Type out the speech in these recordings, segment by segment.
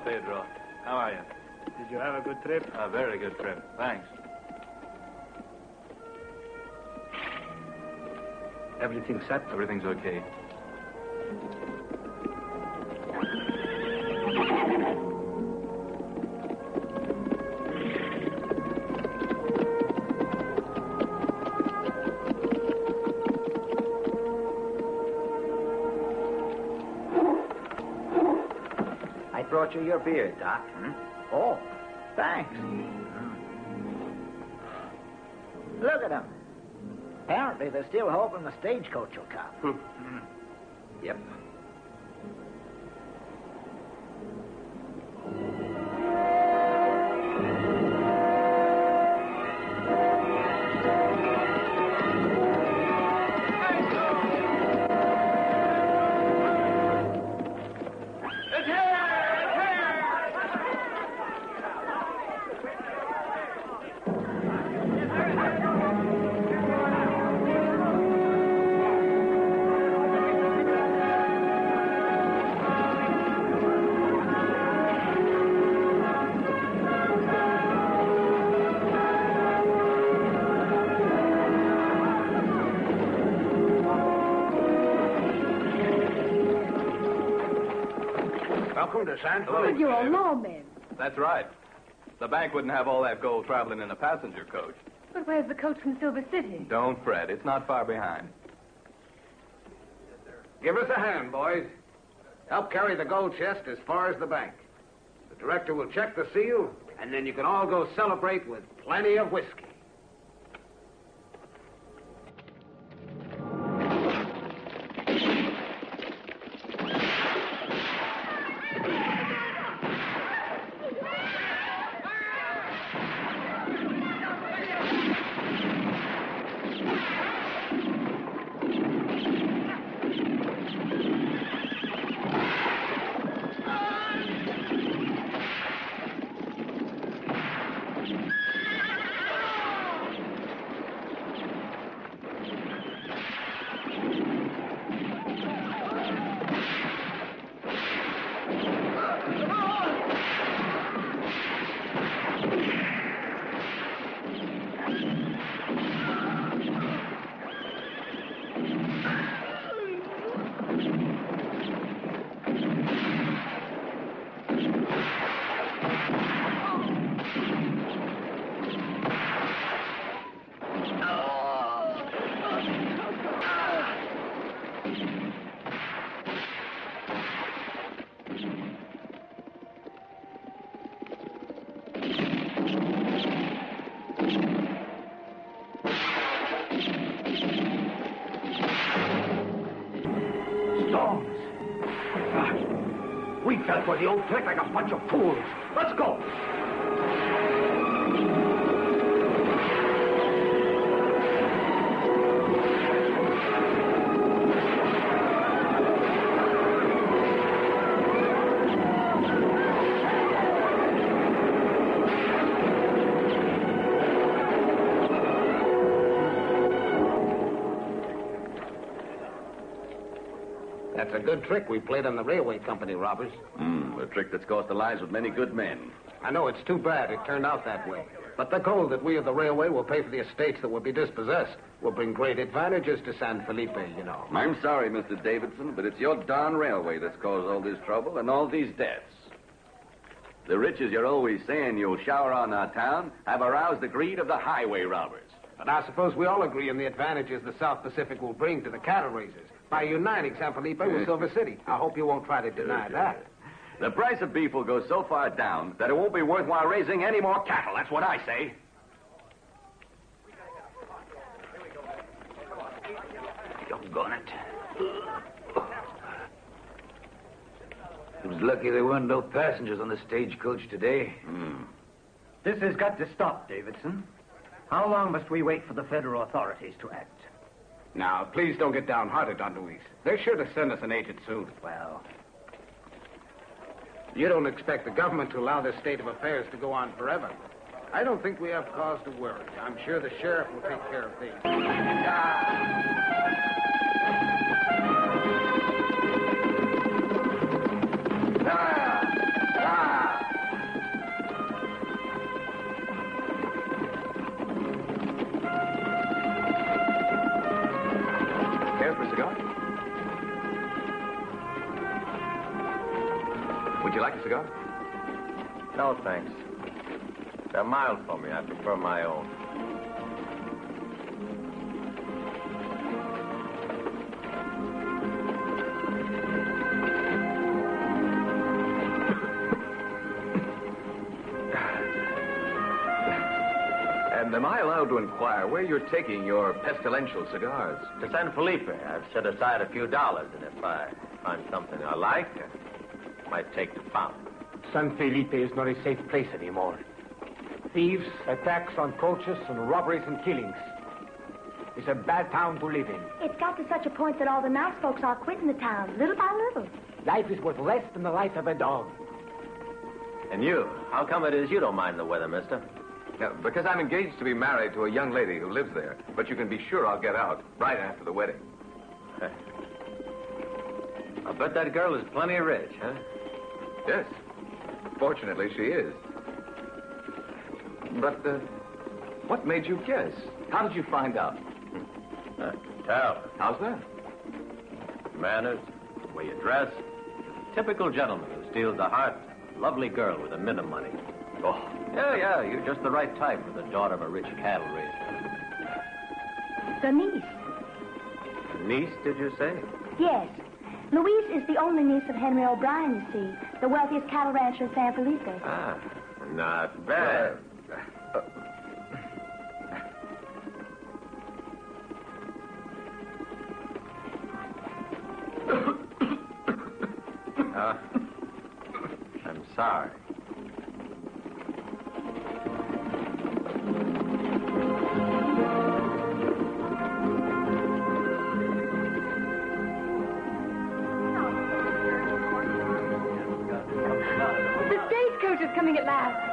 Pedro. How are you? Did you have a good trip? A very good trip. Thanks. Everything set? Everything's okay. I brought you your beer, Doc. Oh, thanks. Look at them. Apparently, they're still hoping the stagecoach will come. Yep. Welcome to San Felipe. But you're lawmen. That's right. The bank wouldn't have all that gold traveling in a passenger coach. But where's the coach from Silver City? Don't fret. It's not far behind. Give us a hand, boys. Help carry the gold chest as far as the bank. The director will check the seal, and then you can all go celebrate with plenty of whiskey. We fell for the old trick like a bunch of fools. Let's go. That's a good trick we played on the railway company robbers. A trick that's cost the lives of many good men. I know it's too bad it turned out that way. But the gold that we of the railway will pay for the estates that will be dispossessed will bring great advantages to San Felipe, you know. I'm sorry, Mr. Davidson, but it's your darn railway that's caused all this trouble and all these deaths. The riches you're always saying you'll shower on our town have aroused the greed of the highway robbers. But I suppose we all agree on the advantages the South Pacific will bring to the cattle raisers by uniting San Felipe with Silver City. I hope you won't try to deny that. The price of beef will go so far down that it won't be worthwhile raising any more cattle. That's what I say. Doggone it. It was lucky there weren't no passengers on the stagecoach today. This has got to stop, Davidson. How long must we wait for the federal authorities to act? Now, please don't get downhearted, Don Luis. They're sure to send us an agent soon. Well, you don't expect the government to allow this state of affairs to go on forever. I don't think we have cause to worry. I'm sure the sheriff will take care of things. cigar? No, thanks. They're mild for me. I prefer my own. And am I allowed to inquire where you're taking your pestilential cigars? To San Felipe. I've set aside a few dollars, and if I find something I like, I might take to pound. San Felipe is not a safe place anymore. Thieves, attacks on coaches, and robberies and killings. It's a bad town to live in. It's got to such a point that all the nice folks are quitting the town, little by little. Life is worth less than the life of a dog. And you? How come it is you don't mind the weather, mister? Yeah, because I'm engaged to be married to a young lady who lives there. But you can be sure I'll get out right after the wedding. I bet that girl is plenty rich, huh? Yes. Fortunately, she is. But, what made you guess? How did you find out? Tell. How's that? Manners, the way you dress. Typical gentleman who steals the heart of a lovely girl with a mint of money. Oh. Yeah, you're just the right type for the daughter of a rich cattle raiser. The niece. A niece, did you say? Yes. Louise is the only niece of Henry O'Brien, you see, the wealthiest cattle rancher in San Felipe. Ah, not bad. I'm sorry. The stagecoach is coming at last.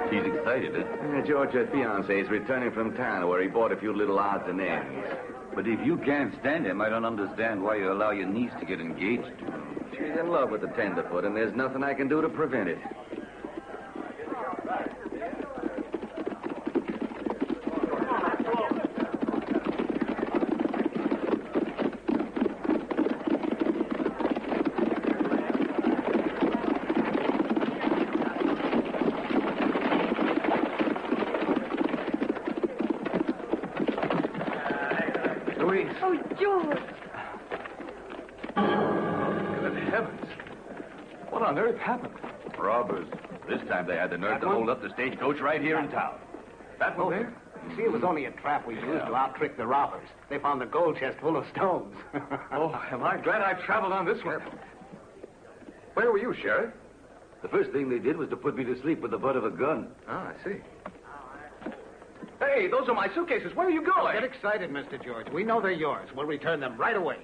She's excited, huh? George's fiance is returning from town where he bought a few little odds and ends. But if you can't stand him, I don't understand why you allow your niece to get engaged. She's in love with the tenderfoot, and there's nothing I can do to prevent it. Oh, George. Good heavens. What on earth happened? Robbers. This time they had the nerve to hold up the stagecoach right here in town. That one there? You see, it was only a trap we used to out-trick the robbers. They found the gold chest full of stones. Oh, am I glad I traveled on this one. Where were you, Sheriff? The first thing they did was to put me to sleep with the butt of a gun. Oh, I see. Hey, those are my suitcases. Where are you going? Don't get excited, Mr. George. We know they're yours. We'll return them right away.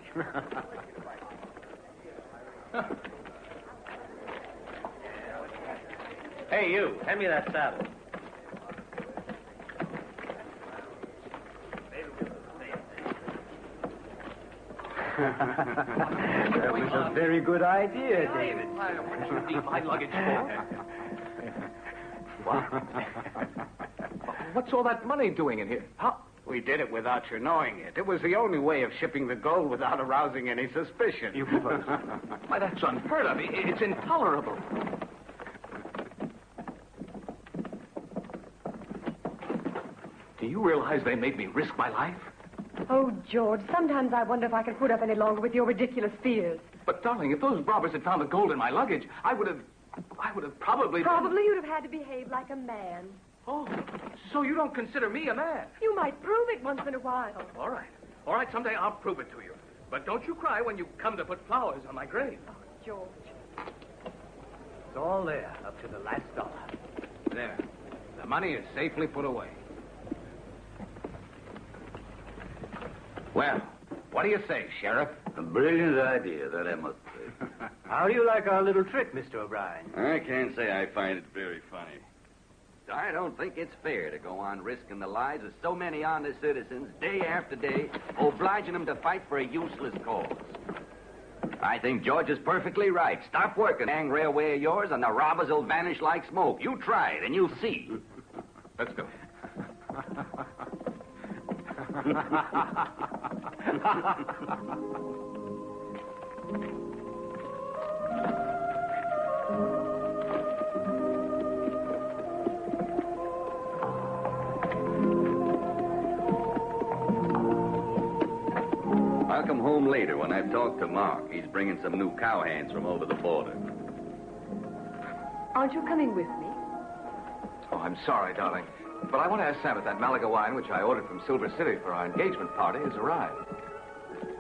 Hey, you. Hand me that saddle. That was a very good idea, David. What do you need my luggage for? What's all that money doing in here? How? We did it without your knowing it. It was the only way of shipping the gold without arousing any suspicion. Why, that's unheard of. It's intolerable. Do you realize they made me risk my life? Oh, George, sometimes I wonder if I can put up any longer with your ridiculous fears. But, darling, if those robbers had found the gold in my luggage, I would have probably... Probably you'd have had to behave like a man. Oh, so you don't consider me a man? You might prove it once in a while. All right. All right, someday I'll prove it to you. But don't you cry when you come to put flowers on my grave. Oh, George. It's all there, up to the last dollar. There. The money is safely put away. Well, what do you say, Sheriff? A brilliant idea, that I must say. How do you like our little trick, Mr. O'Brien? I can't say I find it very funny. I don't think it's fair to go on risking the lives of so many honest citizens day after day, obliging them to fight for a useless cause. I think George is perfectly right. Stop working, hang railway of yours, and the robbers will vanish like smoke. You try it, and you'll see. Let's go. I'll come home later when I've talked to Mark. He's bringing some new cowhands from over the border. Aren't you coming with me? Oh, I'm sorry, darling. But I want to ask Sam if that Malaga wine, which I ordered from Silver City for our engagement party, has arrived.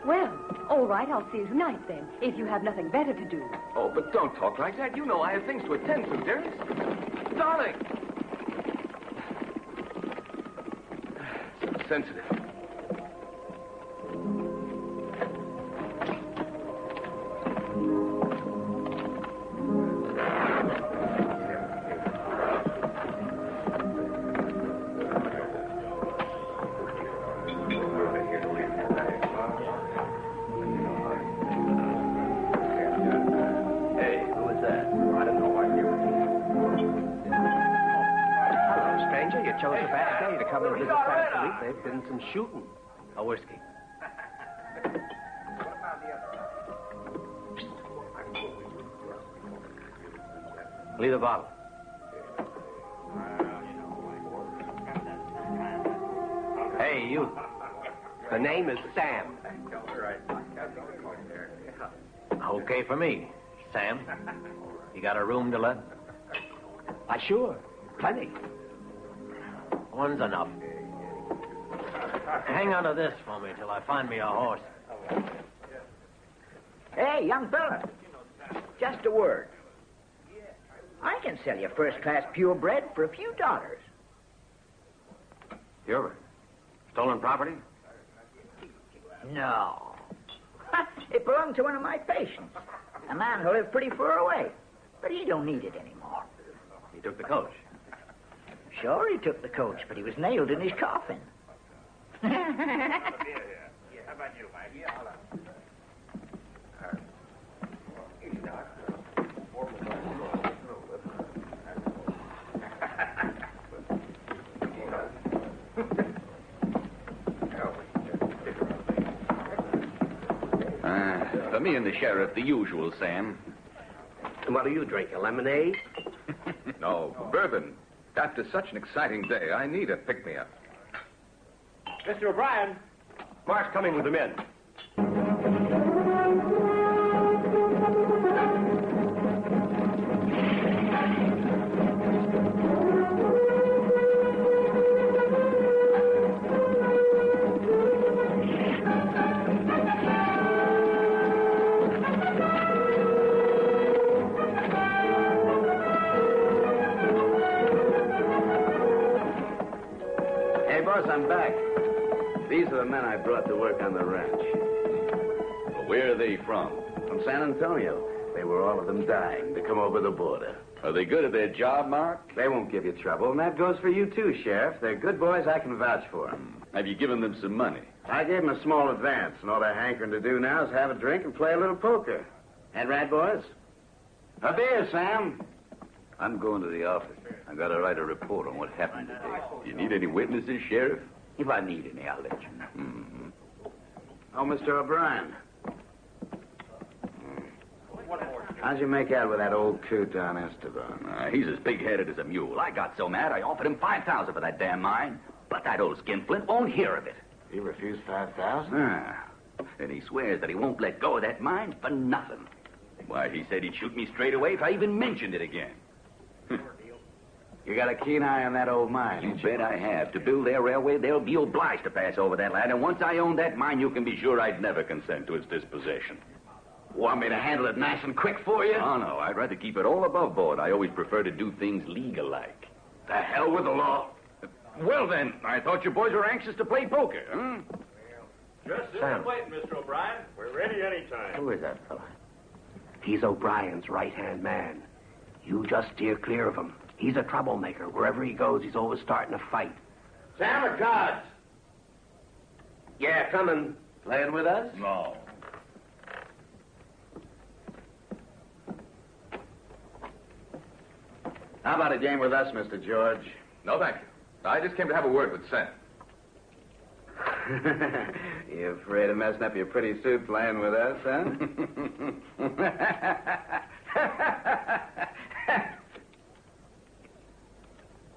Well, all right, I'll see you tonight then, if you have nothing better to do. Oh, but don't talk like that. You know I have things to attend to, dearest. Darling! So sensitive. Chose a bad day to come and visit San Felipe. There's been some shooting. A whiskey. Leave the bottle. Hey, you. The name is Sam. Okay for me. Sam, you got a room to let? Why, sure. Plenty. One's enough. Hang on to this for me till I find me a horse. Hey, young fella. Just a word. I can sell you first-class purebred for a few dollars. Purebred? Stolen property? No. It belonged to one of my patients. A man who lived pretty far away. But he don't need it anymore. He took the coach. Sure, he took the coach, but he was nailed in his coffin. For me and the sheriff, the usual, Sam. What are you drinking? Lemonade? No, bourbon. After such an exciting day, I need a pick-me-up. Mr. O'Brien, Mark's coming with the men. I'm back. These are the men I brought to work on the ranch. Well, where are they from? From San Antonio. They were all of them dying to come over the border. Are they good at their job, Mark? They won't give you trouble, and that goes for you too, Sheriff. They're good boys. I can vouch for them. Have you given them some money? I gave them a small advance, and all they're hankering to do now is have a drink and play a little poker. That right, boys? A beer, Sam. I'm going to the office. I've got to write a report on what happened today. You need any witnesses, Sheriff? If I need any, I'll let you know. Mm-hmm. Oh, Mr. O'Brien. How'd you make out with that old coot down Esteban? He's as big-headed as a mule. I got so mad I offered him $5,000 for that damn mine. But that old skinflint won't hear of it. He refused $5,000? And he swears that he won't let go of that mine for nothing. Why, he said he'd shoot me straight away if I even mentioned it again. You got a keen eye on that old mine, You bet I have. To build their railway, they'll be obliged to pass over that land. And once I own that mine, you can be sure I'd never consent to its dispossession. Want me to handle it nice and quick for you? Oh, no. I'd rather keep it all above board. I always prefer to do things legal-like. The hell with the law. Well, then, I thought you boys were anxious to play poker, huh? Just sit and wait, Mr. O'Brien. We're ready anytime. Who is that fella? He's O'Brien's right-hand man. You just steer clear of him. He's a troublemaker. Wherever he goes, he's always starting a fight. Sam or cards? Yeah, coming. Playing with us? No. How about a game with us, Mr. George? No, thank you. I just came to have a word with Sam. You afraid of messing up your pretty suit playing with us, huh?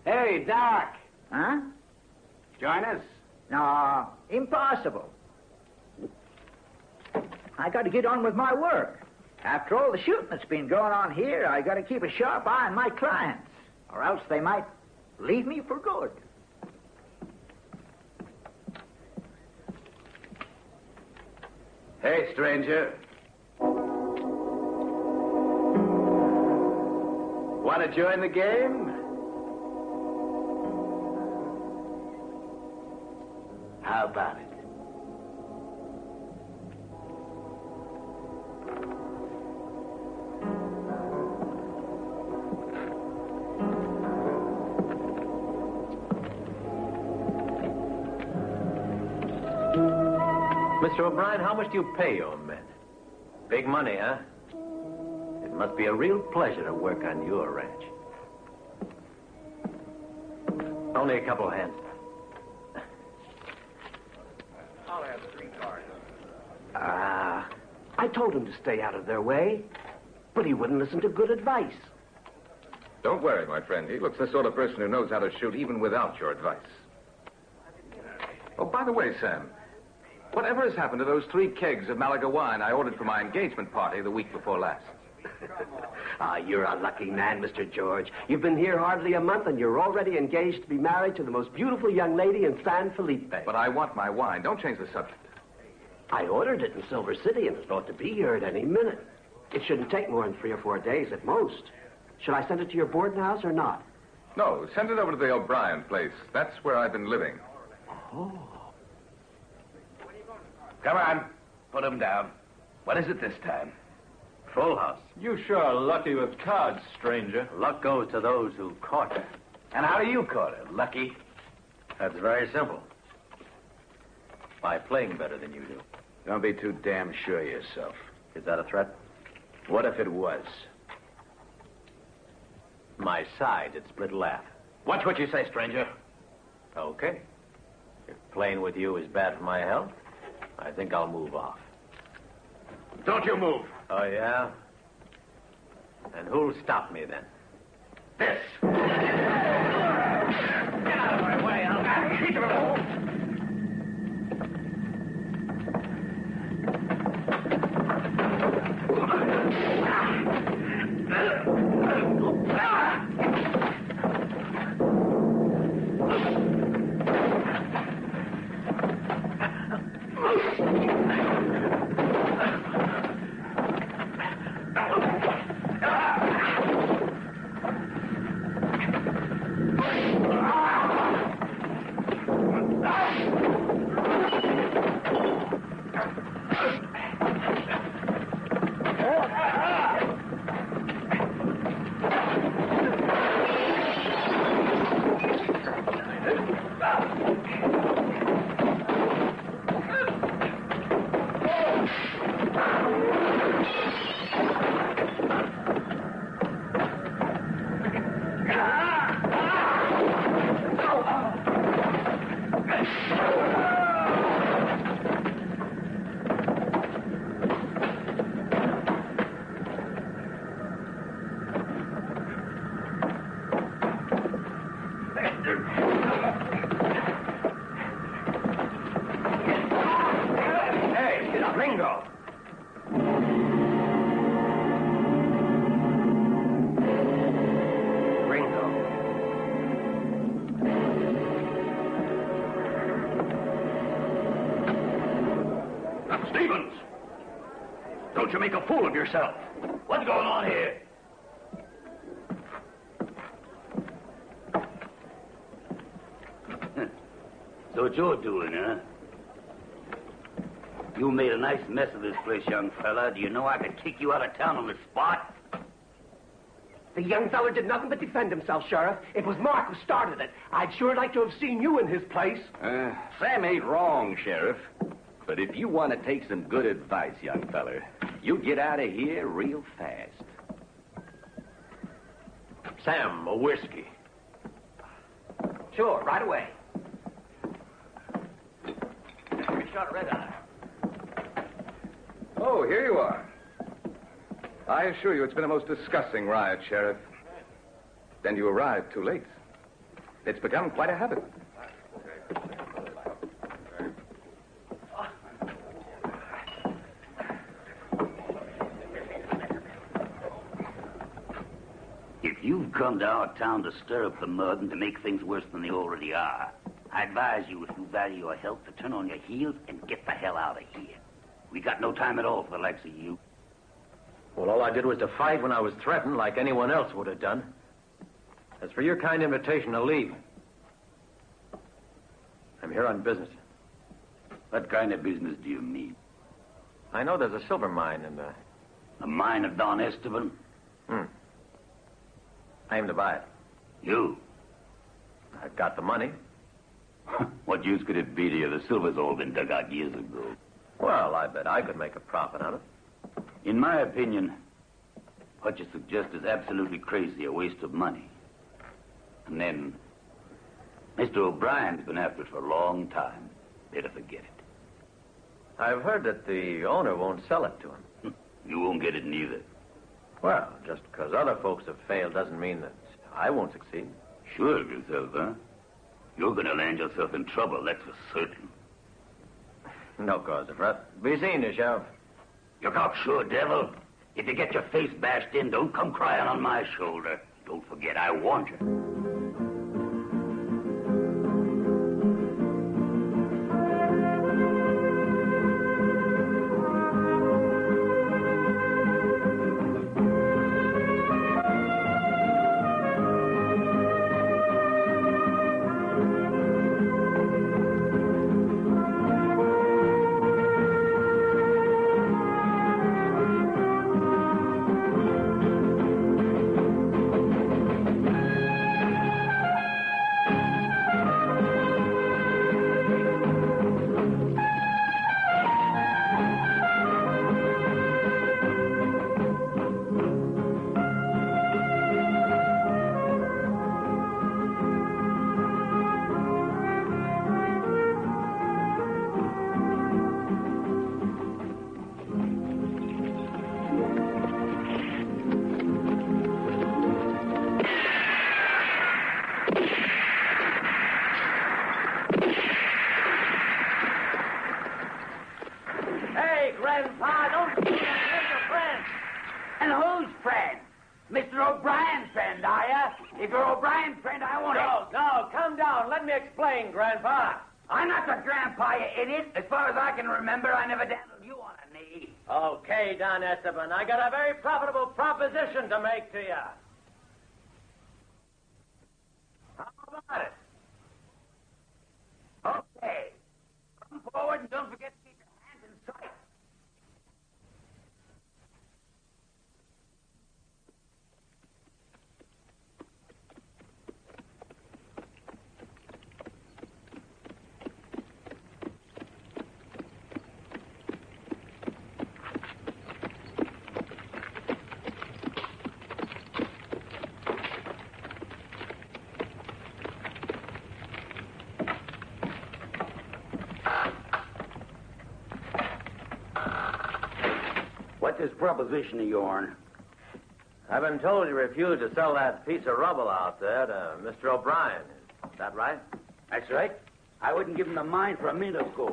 Hey, Doc. Huh? Join us? No, impossible. I got to get on with my work. After all the shooting that's been going on here, I got to keep a sharp eye on my clients, or else they might leave me for good. Hey, stranger. Want to join the game? How about it? Mr. O'Brien, how much do you pay your men? Big money, huh? It must be a real pleasure to work on your ranch. Only a couple of hands. I'll have 3 cards. I told him to stay out of their way, but he wouldn't listen to good advice. Don't worry, my friend. He looks the sort of person who knows how to shoot even without your advice. Oh, by the way, Sam, whatever has happened to those 3 kegs of Malaga wine I ordered for my engagement party the week before last? You're a lucky man, Mr. George. You've been here hardly a month, and you're already engaged to be married to the most beautiful young lady in San Felipe. But I want my wine. Don't change the subject. I ordered it in Silver City, and it's thought to be here at any minute. It shouldn't take more than 3 or 4 days at most. Should I send it to your boarding house or not? No, send it over to the O'Brien place. That's where I've been living. Oh. Come on. Put him down. What is it this time? Full house. You sure are lucky with cards, stranger. Luck goes to those who caught her. And how do you call it? Lucky? That's very simple. By playing better than you do. Don't be too damn sure of yourself. Is that a threat? What if it was? My side, it's split laugh. Watch what you say, stranger. Okay. If playing with you is bad for my health, I think I'll move off. Don't you move. Oh, yeah? And who'll stop me then? This. Get out of my way. I'll keep it. Gringo! Stevens! Don't you make a fool of yourself. What's going on here? So what you're doing, huh? You made a nice mess of this place, young fella. Do you know I could kick you out of town on the spot? The young fella did nothing but defend himself, Sheriff. It was Mark who started it. I'd sure like to have seen you in his place. Sam ain't wrong, Sheriff. But if you want to take some good advice, young feller, you get out of here real fast. Sam, a whiskey. Sure, right away. shot red eye. Oh, here you are. I assure you it's been a most disgusting riot, Sheriff. Then you arrived too late. It's become quite a habit. If you've come to our town to stir up the mud and to make things worse than they already are, I advise you, if you value your health, to turn on your heels and get the hell out of here. We got no time at all for the likes of you. Well, all I did was to fight when I was threatened, like anyone else would have done. As for your kind invitation to leave, I'm here on business. What kind of business do you mean? I know there's a silver mine in the... A mine of Don Esteban? I aim to buy it. You? I've got the money. What use could it be to you? The silver's all been dug out years ago. Well, I bet I could make a profit on it. In my opinion, what you suggest is absolutely crazy, a waste of money. And then, Mr. O'Brien's been after it for a long time. Better forget it. I've heard that the owner won't sell it to him. You won't get it neither. Well, just because other folks have failed doesn't mean that I won't succeed. Sure of yourself, huh? You're going to land yourself in trouble, that's for certain. No cause of fret. Be seen, you, Sheriff. You cocksure devil. If you get your face bashed in, don't come crying on my shoulder. Don't forget, I warned you. Okay, Don Esteban, I got a very profitable proposition to make to you. How about it? Okay. Come forward and don't forget to keep your hands in sight. What's this proposition of yourn? I've been told you refused to sell that piece of rubble out there to Mr. O'Brien. Is that right? That's right. I wouldn't give him the mine for a minute ago.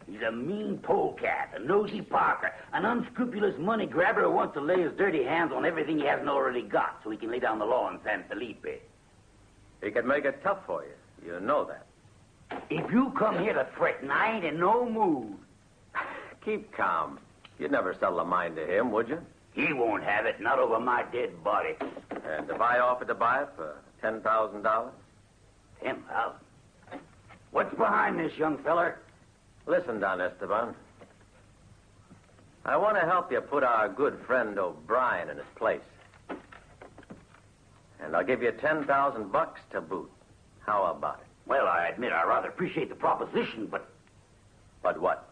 He's a mean polecat, a nosy parker, an unscrupulous money grabber who wants to lay his dirty hands on everything he hasn't already got so he can lay down the law in San Felipe. He could make it tough for you. You know that. If you come here to threaten, I ain't in no mood. Keep calm. You'd never sell the mine to him, would you? He won't have it, not over my dead body. And if I offered to buy it for $10,000? $10,000? What's behind this, young feller? Listen, Don Esteban. I want to help you put our good friend O'Brien in his place. And I'll give you $10,000 to boot. How about it? Well, I admit I rather appreciate the proposition, but... But what?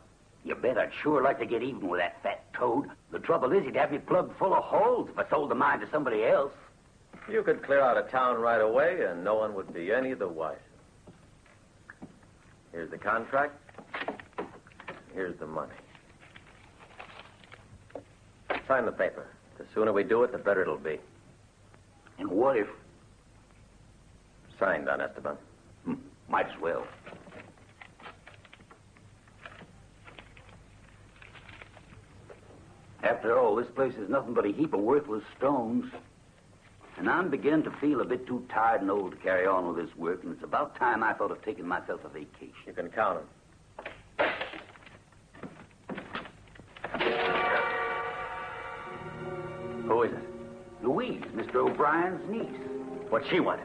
You bet I'd sure like to get even with that fat toad. The trouble is he'd have me plugged full of holes if I sold the mine to somebody else. You could clear out of town right away, and no one would be any the wiser. Here's the contract. here's the money. Sign the paper. The sooner we do it, the better it'll be. And what if... Sign, Don Esteban. Might as well. After all, this place is nothing but a heap of worthless stones. And I'm beginning to feel a bit too tired and old to carry on with this work, and it's about time I thought of taking myself a vacation. You can count them. Who is it? Louise, Mr. O'Brien's niece. What she wanted?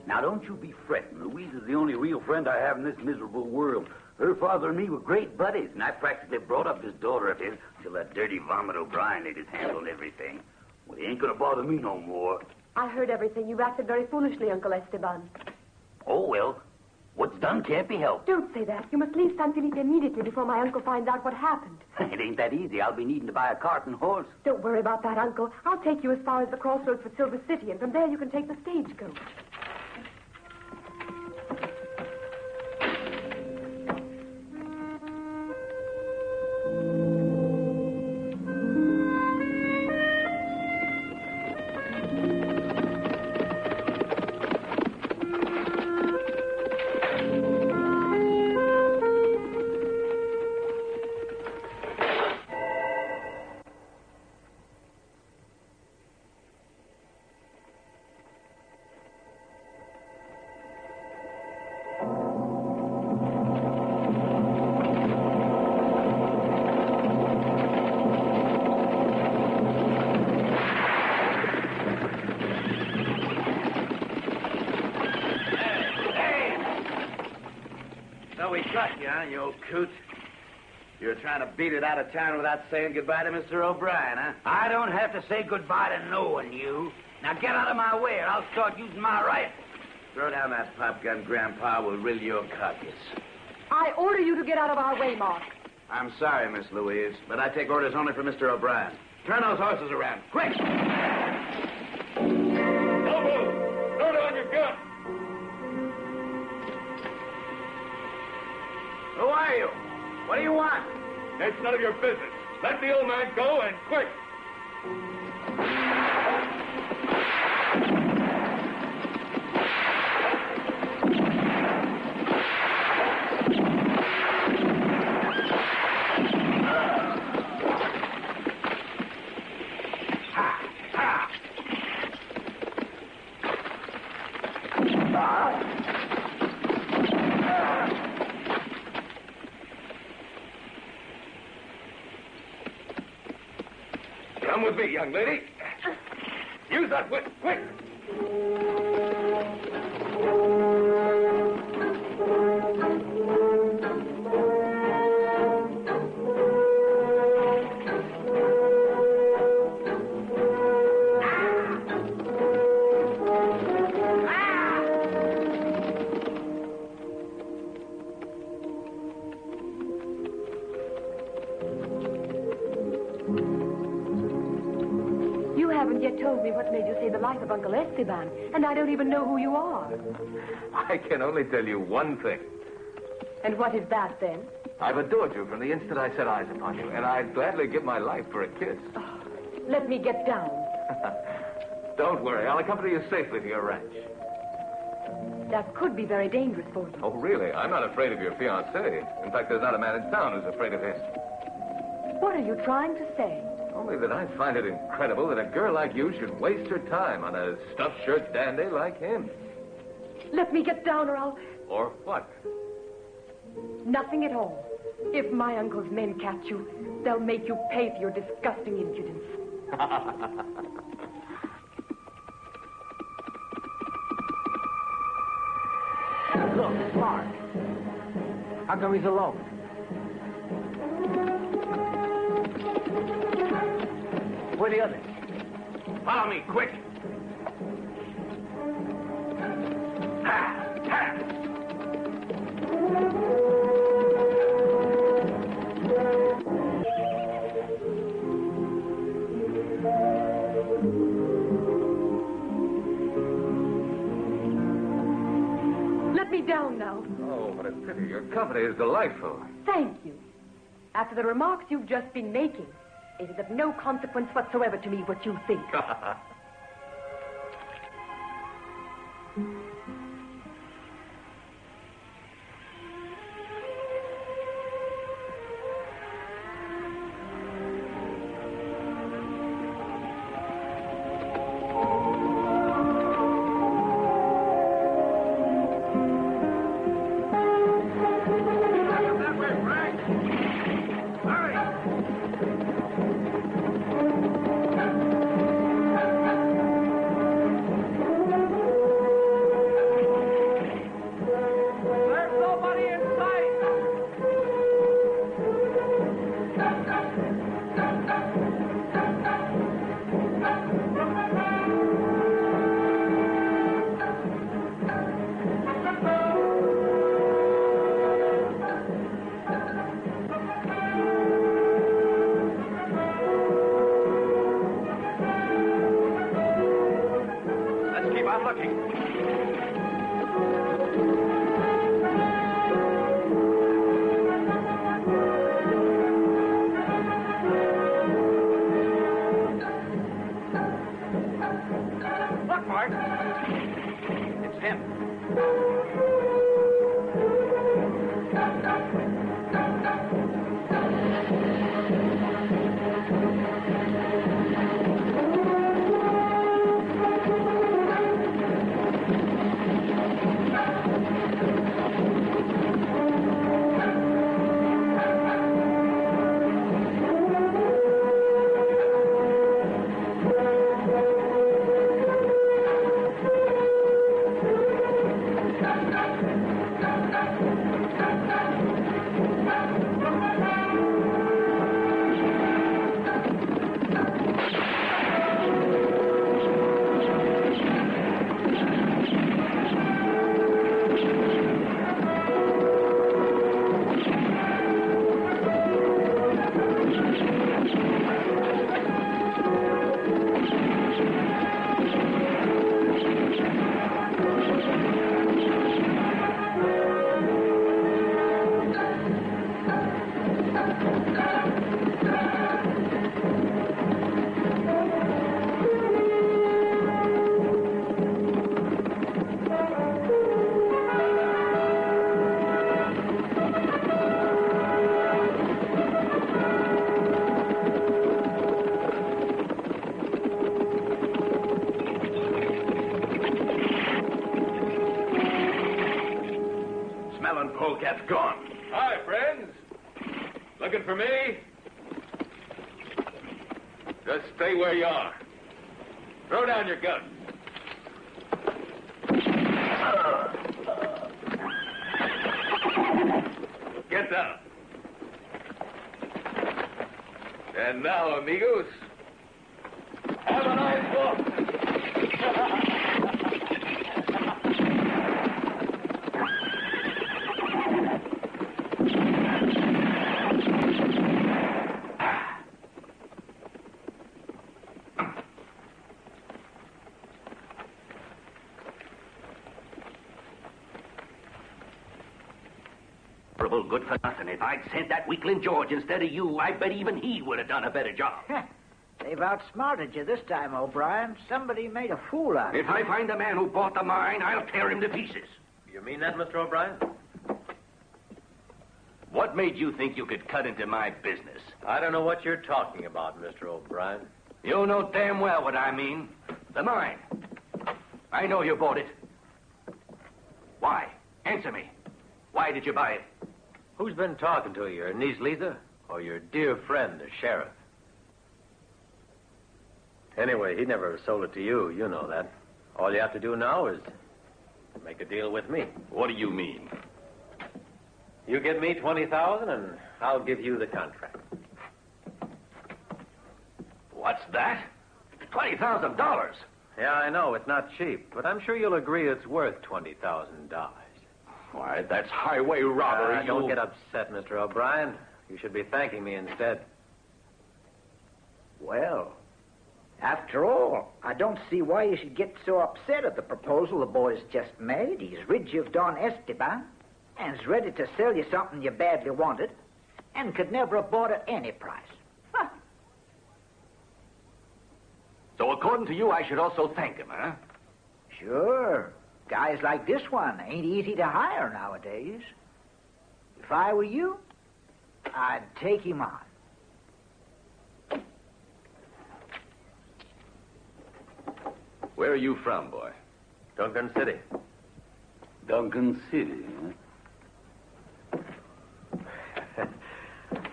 Now, don't you be fretting. Louise is the only real friend I have in this miserable world. Her father and me were great buddies, and I practically brought up this daughter of his till that dirty vomit O'Brien laid his hands on everything. Well, he ain't gonna bother me no more. I heard everything. You acted very foolishly, Uncle Esteban. Oh, well, what's done can't be helped. Don't say that. You must leave San Felipe immediately before my uncle finds out what happened. It ain't that easy. I'll be needing to buy a cart and horse. Don't worry about that, Uncle. I'll take you as far as the crossroads for Silver City, and from there you can take the stagecoach. You old coot. You're trying to beat it out of town without saying goodbye to Mr. O'Brien, huh? I don't have to say goodbye to no one, you. Now get out of my way, or I'll start using my rifle. Throw down that pop gun, Grandpa. We'll rill your carcass. I order you to get out of our way, Mark. I'm sorry, Miss Louise, but I take orders only from Mr. O'Brien. Turn those horses around, quick! Don't move! Throw down your gun! Who are you? What do you want? That's none of your business. Let the old man go, and quick! Come with me, young lady. Use that whip, quick! Told me what made you say the life of Uncle Esteban, and I don't even know who you are. I can only tell you one thing. And what is that, then? I've adored you from the instant I set eyes upon you, and I'd gladly give my life for a kiss. Oh, let me get down. Don't worry. I'll accompany you safely to your ranch. That could be very dangerous for you. Oh, really? I'm not afraid of your fiance. In fact, there's not a man in town who's afraid of him. What are you trying to say? Only that I find it incredible that a girl like you should waste her time on a stuffed shirt dandy like him. Let me get down, or I'll... Or what? Nothing at all. If my uncle's men catch you, they'll make you pay for your disgusting impudence. Look, it's Mark. How come he's alone? Where are the others? Follow me, quick! Let me down now. Oh, what a pity. Your company is delightful. Thank you. After the remarks you've just been making, it is of no consequence whatsoever to me what you think. Polecat's gone. Hi, friends. Looking for me? Just stay where you are. Throw down your guns. Get down. And now, amigos, have a nice walk. Good for nothing. If I'd sent that weakling George instead of you, I bet even he would have done a better job. They've outsmarted you this time, O'Brien. Somebody made a fool out of you. If I find the man who bought the mine, I'll tear him to pieces. You mean that, Mr. O'Brien? What made you think you could cut into my business? I don't know what you're talking about, Mr. O'Brien. You know damn well what I mean. The mine. I know you bought it. Why? Answer me. Why did you buy it? Who's been talking to you, your niece Lisa, or your dear friend, the sheriff? Anyway, he never sold it to you. You know that. All you have to do now is make a deal with me. What do you mean? You give me $20,000, and I'll give you the contract. What's that? $20,000. Yeah, I know. It's not cheap, but I'm sure you'll agree it's worth $20,000. Why, that's highway robbery. Don't get upset, Mr. O'Brien. You should be thanking me instead. Well, after all, I don't see why you should get so upset at the proposal the boy's just made. He's rid you of Don Esteban, and is ready to sell you something you badly wanted. and could never have bought at any price. Huh. So according to you, I should also thank him, huh? Sure. Guys like this one ain't easy to hire nowadays. If I were you, I'd take him on. Where are you from, boy? Duncan City. Duncan City, huh?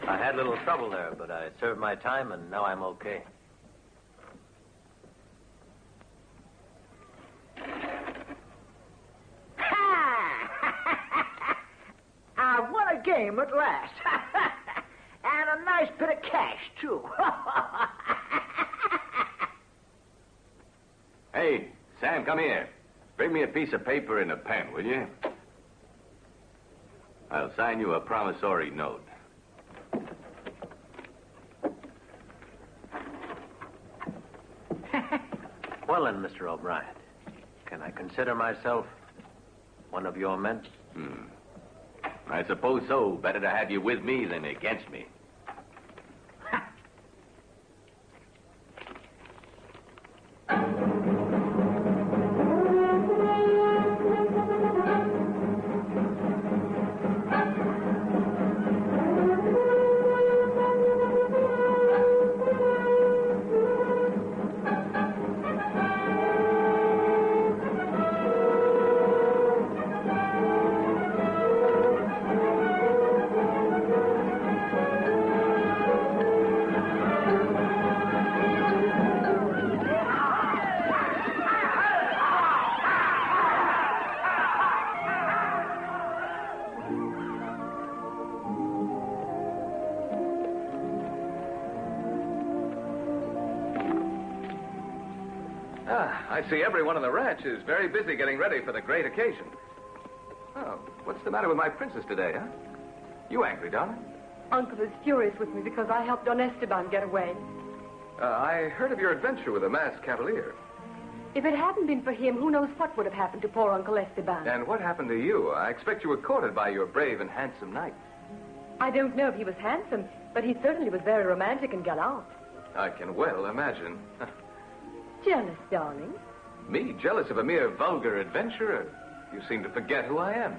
I had a little trouble there, but I served my time, and now I'm okay. I won a game at last. And a nice bit of cash, too. Hey, Sam, come here. Bring me a piece of paper and a pen, will you? I'll sign you a promissory note. Well then, Mr. O'Brien, can I consider myself one of your men? I suppose so. Better to have you with me than against me. I see everyone on the ranch is very busy getting ready for the great occasion. Oh, what's the matter with my princess today, huh? You angry, darling? Uncle is furious with me because I helped Don Esteban get away. I heard of your adventure with a masked cavalier. If it hadn't been for him, who knows what would have happened to poor Uncle Esteban. And what happened to you? I expect you were courted by your brave and handsome knight. I don't know if he was handsome, but he certainly was very romantic and gallant. I can well imagine. Jealous, darling? Me, jealous of a mere vulgar adventurer? You seem to forget who I am.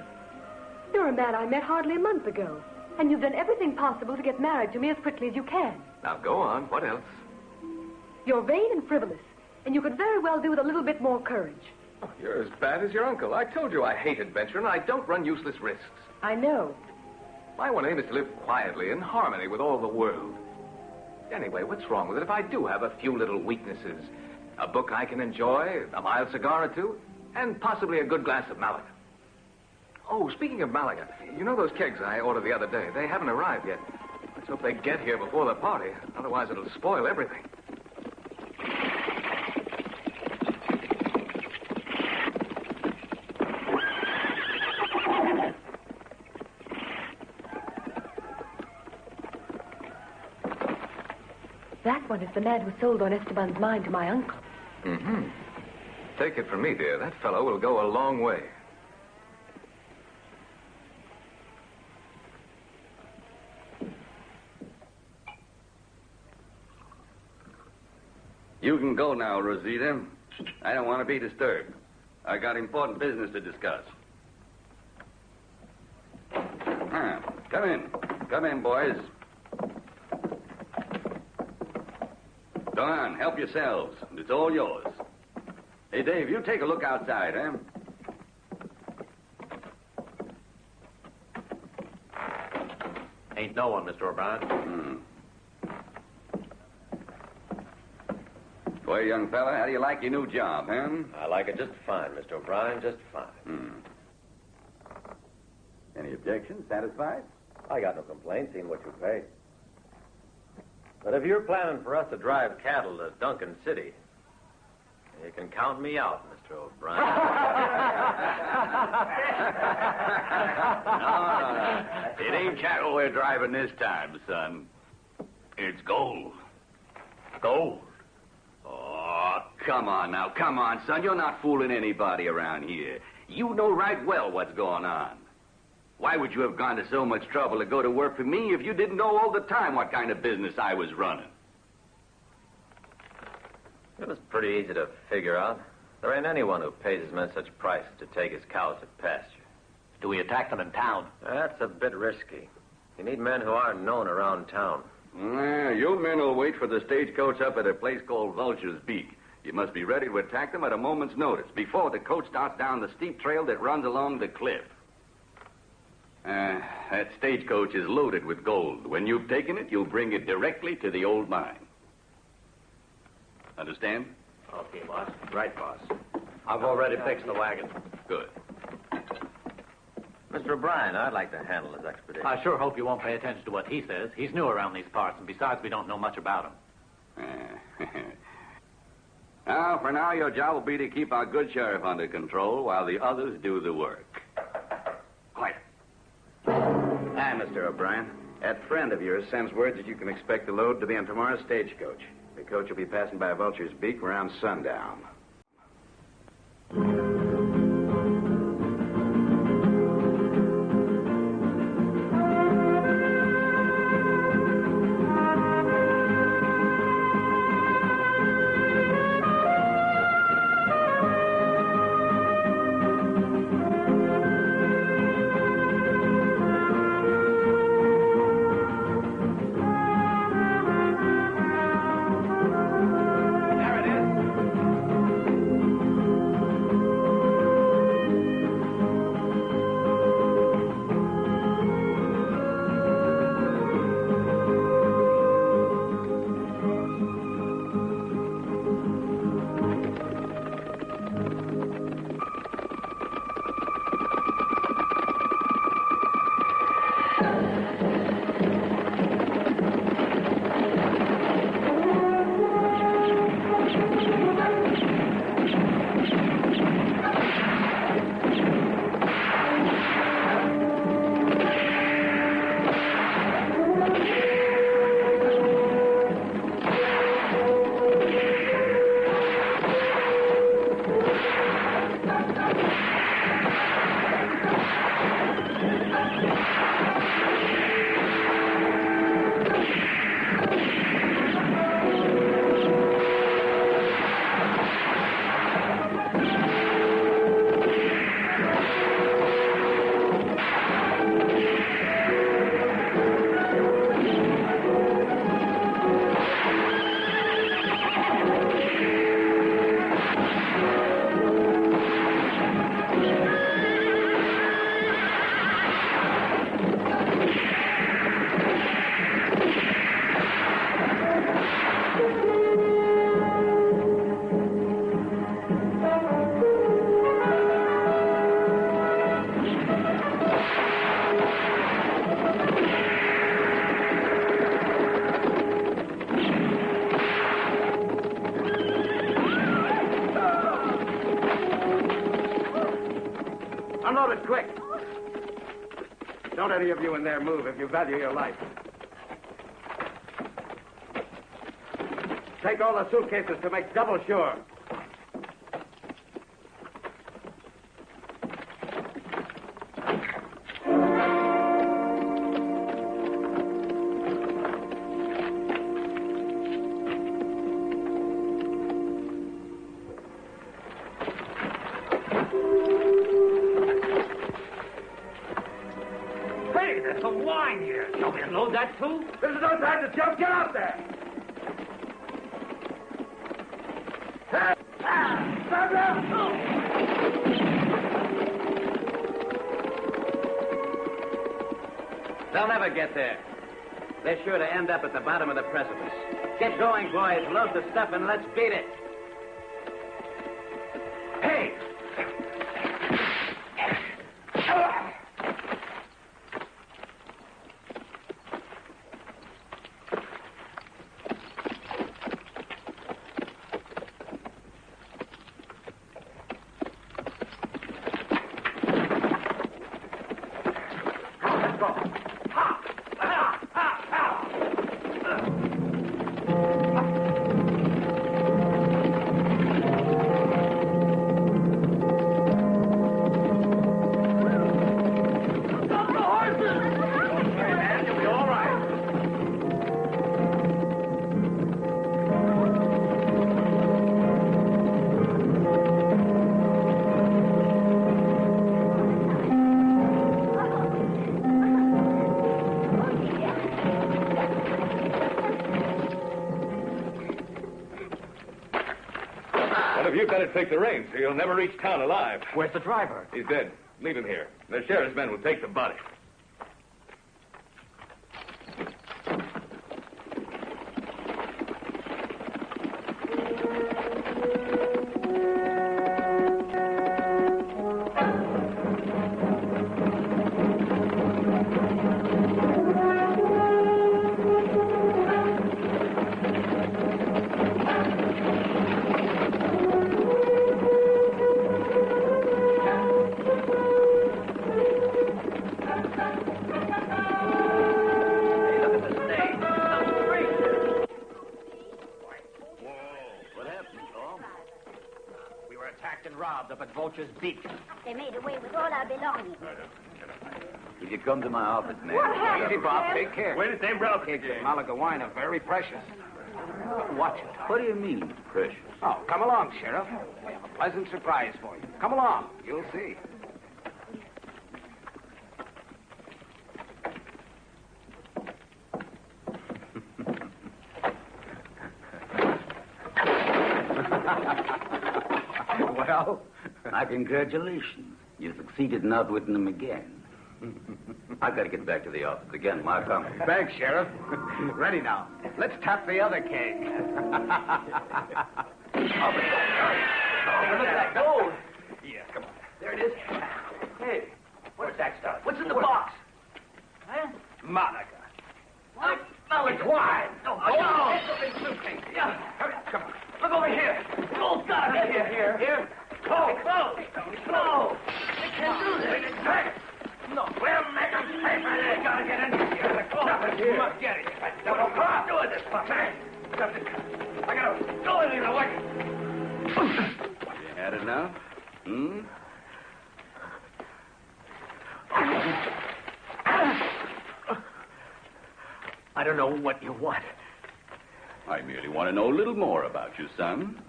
You're a man I met hardly a month ago, and you've done everything possible to get married to me as quickly as you can. Now, go on. What else? You're vain and frivolous, and you could very well do with a little bit more courage. Oh, you're as bad as your uncle. I told you I hate adventure, and I don't run useless risks. I know. My one aim is to live quietly, in harmony with all the world. Anyway, what's wrong with it if I do have a few little weaknesses? A book I can enjoy, a mild cigar or two, and possibly a good glass of Malaga. Oh, speaking of Malaga, you know those kegs I ordered the other day? They haven't arrived yet. Let's hope they get here before the party. Otherwise, it'll spoil everything. That one is the man who sold Don Esteban's mine to my uncle. Mm-hmm. Take it from me, dear. That fellow will go a long way. You can go now, Rosita. I don't want to be disturbed. I got important business to discuss. Come in. Come in, boys. Go on, help yourselves. It's all yours. Hey, Dave, you take a look outside, eh? Ain't no one, Mr. O'Brien. Well, young fella, how do you like your new job, huh? I like it just fine, Mr. O'Brien, just fine. Any objections? Satisfied? I got no complaints, seeing what you pay. But if you're planning for us to drive cattle to Duncan City, you can count me out, Mr. O'Brien. No. It ain't cattle we're driving this time, son. It's gold. Gold. Oh, come on now. Come on, son. You're not fooling anybody around here. You know right well what's going on. Why would you have gone to so much trouble to go to work for me if you didn't know all the time what kind of business I was running? It was pretty easy to figure out. There ain't anyone who pays his men such prices to take his cows to pasture. Do we attack them in town? That's a bit risky. You need men who aren't known around town. Your men will wait for the stagecoach up at a place called Vulture's Beak. You must be ready to attack them at a moment's notice, before the coach starts down the steep trail that runs along the cliff. That stagecoach is loaded with gold. When you've taken it, you'll bring it directly to the old mine. Understand? Okay, boss. Right, boss. I've already fixed the wagon. Good. Mr. O'Brien, I'd like to handle this expedition. I sure hope you won't pay attention to what he says. He's new around these parts, and besides, we don't know much about him. Now, for now, your job will be to keep our good sheriff under control while the others do the work. Quiet. Hi, Mr. O'Brien. That friend of yours sends word that you can expect the load to be on tomorrow's stagecoach. The coach will be passing by Vulture's Beak around sundown. Unload it quick. Don't any of you in there move if you value your life. Take all the suitcases to make double sure. There's no time to jump. Get out there. Stop now. They'll never get there. They're sure to end up at the bottom of the precipice. Get going, boys. Load the stuff and let's beat it. Hey! Sheriff, you'd better take the reins, so you'll never reach town alive. Where's the driver? He's dead. Leave him here. The sheriff's men will take the body. Beak. They made away with all our belongings. Will you come to my office, man? What happened? Easy, Bob. Take care. Where did they rob Kegs of Malaga wine are very precious. Watch it. What do you mean, precious? Oh, come along, Sheriff. We have a pleasant surprise for you. Come along. You'll see. Well, congratulations. You succeeded in outwitting them again. I've got to get back to the office again. My company. Thanks, Sheriff. Ready now. Let's tap the other keg. Look at that gold. Yeah, come on. There it is. Hey, what's that stuff? What's in the box? Huh? Malaga. What? Malaga. It's wine. No, Oh, it's a big suitcase. Yeah. Hurry up. Come on. Look over here. Gold got it. Here. Go. They can't do this. No. We'll make them pay for this. Gotta get in here. Nothing here. Must get it. Come on, do it this time, man. I gotta go in here like. You had it now? Hmm? I don't know what you want. I merely want to know a little more about you, son.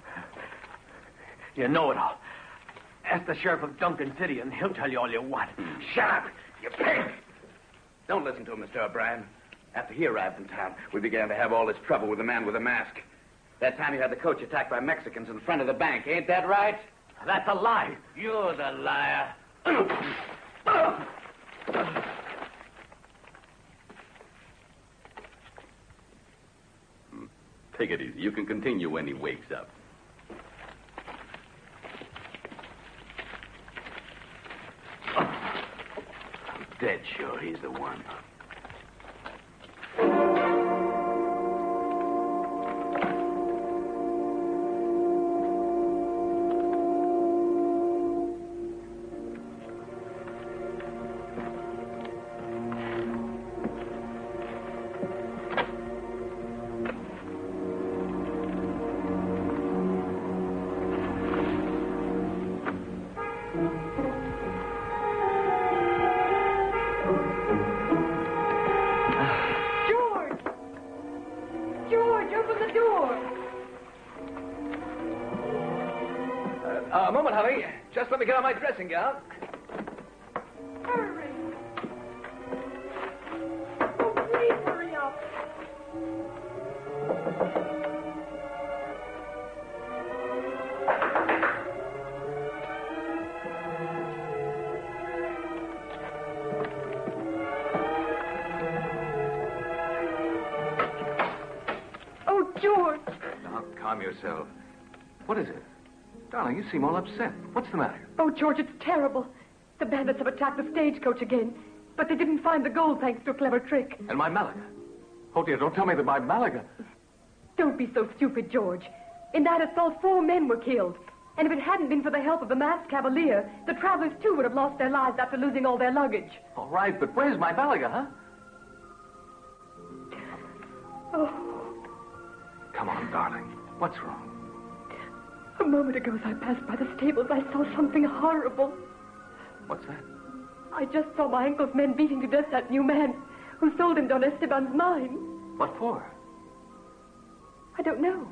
You know it all. Ask the sheriff of Duncan City, and he'll tell you all you want. Shut up, you pig. Don't listen to him, Mr. O'Brien. After he arrived in town, we began to have all this trouble with the man with the mask. That time you had the coach attacked by Mexicans in front of the bank. Ain't that right? That's a lie. You're the liar. Take it easy. You can continue when he wakes up. I'm dead sure he's the one. A moment, honey. Just let me get on my dressing gown. Hurry. Oh, please hurry up. Oh, George. Now, calm yourself. What is it? Darling, you seem all upset. What's the matter? Oh, George, it's terrible. The bandits have attacked the stagecoach again, but they didn't find the gold thanks to a clever trick. And my Malaga? Oh, dear, don't tell me that my Malaga... Don't be so stupid, George. In that assault, 4 men were killed. And if it hadn't been for the help of the masked cavalier, the travelers, too, would have lost their lives after losing all their luggage. All right, but where's my Malaga, huh? Oh. Come on, darling. What's wrong? A moment ago, as I passed by the stables, I saw something horrible. What's that? I just saw my uncle's men beating to death that new man who sold him Don Esteban's mine. What for? I don't know.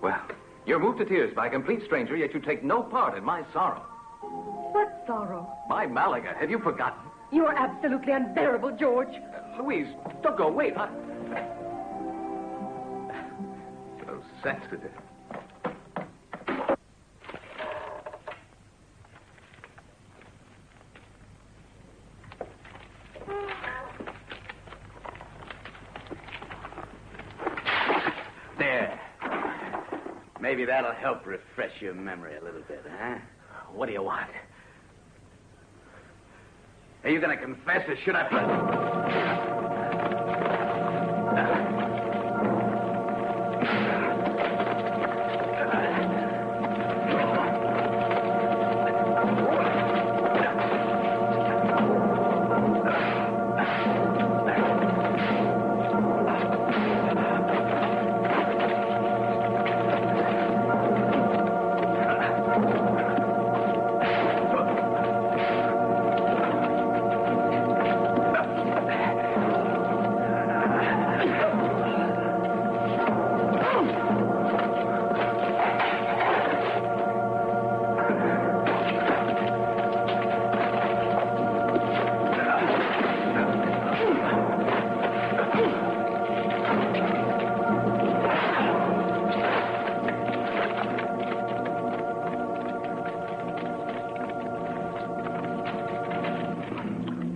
Well, you're moved to tears by a complete stranger, yet you take no part in my sorrow. What sorrow? My Malaga. Have you forgotten? You're absolutely unbearable, George. Louise, don't go. Wait. So sensitive. Maybe that'll help refresh your memory a little bit, huh? What do you want? Are you going to confess or should I...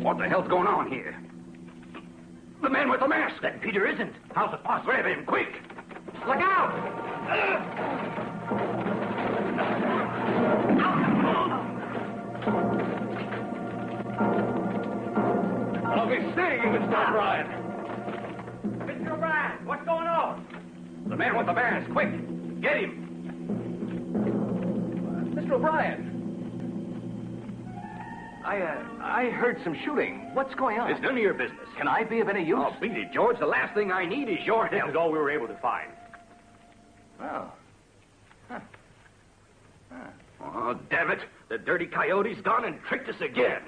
What the hell's going on here? The man with the mask. That Peter isn't. How's it possible? Grab him, quick. Look out! I'll be seeing you, Mr. O'Brien. Mr. O'Brien, what's going on? The man with the mask, quick. Get him. Mr. O'Brien. I heard some shooting. What's going on? It's none of your business. Can I be of any use? Oh, beat it, George. The last thing I need is your help. This is all we were able to find. Oh. Oh, damn it. The dirty coyote's gone and tricked us again.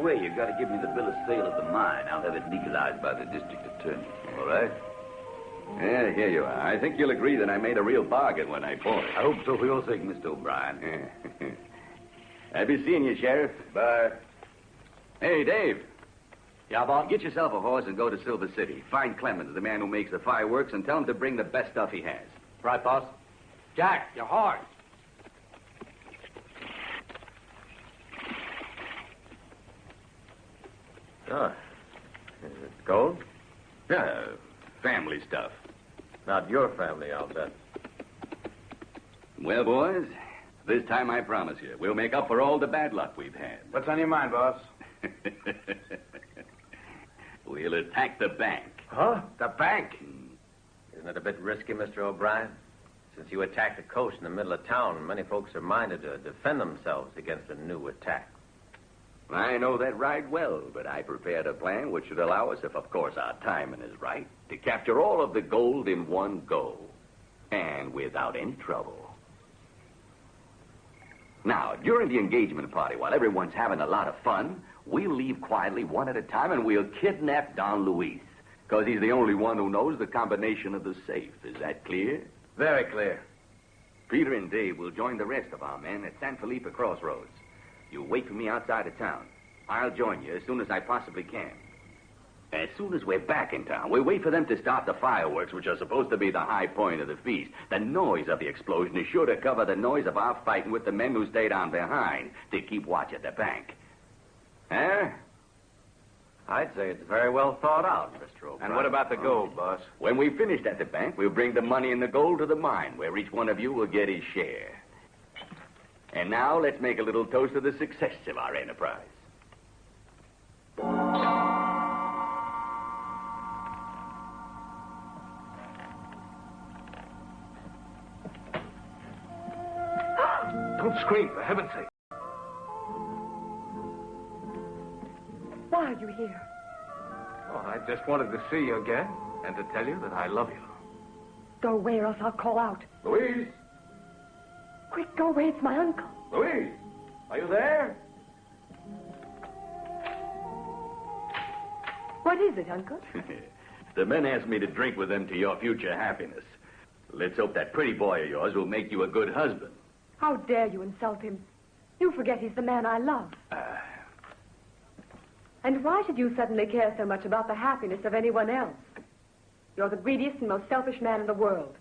You got to give me the bill of sale of the mine. I'll have it legalized by the district attorney. All right. Yeah, here you are. I think you'll agree that I made a real bargain when I bought it. I hope so for your sake, Mr. O'Brien. Yeah. I'll be seeing you, Sheriff. Bye. Hey, Dave. Yeah, boss? Get yourself a horse and go to Silver City. Find Clemens, the man who makes the fireworks, and tell him to bring the best stuff he has. Right, boss. Jack, your horse. Oh. Is it gold? Yeah, family stuff. Not your family, I'll bet. Well, boys, this time I promise you, we'll make up for all the bad luck we've had. What's on your mind, boss? We'll attack the bank. Huh? The bank? Isn't it a bit risky, Mr. O'Brien? Since you attacked the coast in the middle of town, many folks are minded to defend themselves against a new attack. I know that right well, but I prepared a plan which should allow us, if of course our timing is right, to capture all of the gold in one go. And without any trouble. Now, during the engagement party, while everyone's having a lot of fun, we'll leave quietly one at a time and we'll kidnap Don Luis. Because he's the only one who knows the combination of the safe. Is that clear? Very clear. Peter and Dave will join the rest of our men at San Felipe crossroads. You wait for me outside of town. I'll join you as soon as I possibly can. As soon as we're back in town, we wait for them to start the fireworks, which are supposed to be the high point of the feast. The noise of the explosion is sure to cover the noise of our fighting with the men who stayed on behind to keep watch at the bank. Huh? I'd say it's very well thought out, Mr. O'Brien. And what about the gold, boss? When we've finished at the bank, we'll bring the money and the gold to the mine, where each one of you will get his share. And now let's make a little toast to the success of our enterprise. Don't scream, for heaven's sake. Why are you here? Oh, I just wanted to see you again and to tell you that I love you. Go away or else I'll call out. Louise! Quick, go away. It's my uncle. Louise! Are you there? What is it, Uncle? The men asked me to drink with them to your future happiness. Let's hope that pretty boy of yours will make you a good husband. How dare you insult him? You forget he's the man I love. And why should you suddenly care so much about the happiness of anyone else? You're the greediest and most selfish man in the world.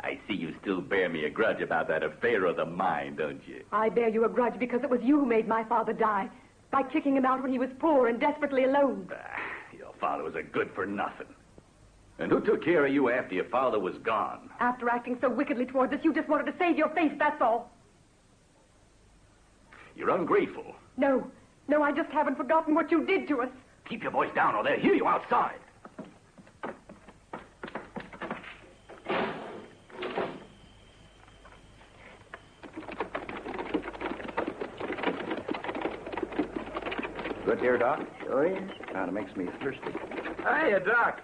I see you still bear me a grudge about that affair of the mine, don't you? I bear you a grudge because it was you who made my father die by kicking him out when he was poor and desperately alone. Your father was a good-for-nothing. And who took care of you after your father was gone? After acting so wickedly towards us, you just wanted to save your face, that's all. You're ungrateful. No, I just haven't forgotten what you did to us. Keep your voice down or they'll hear you outside. Good here, Doc? Sure is. Kind of makes me thirsty. Hiya, Doc.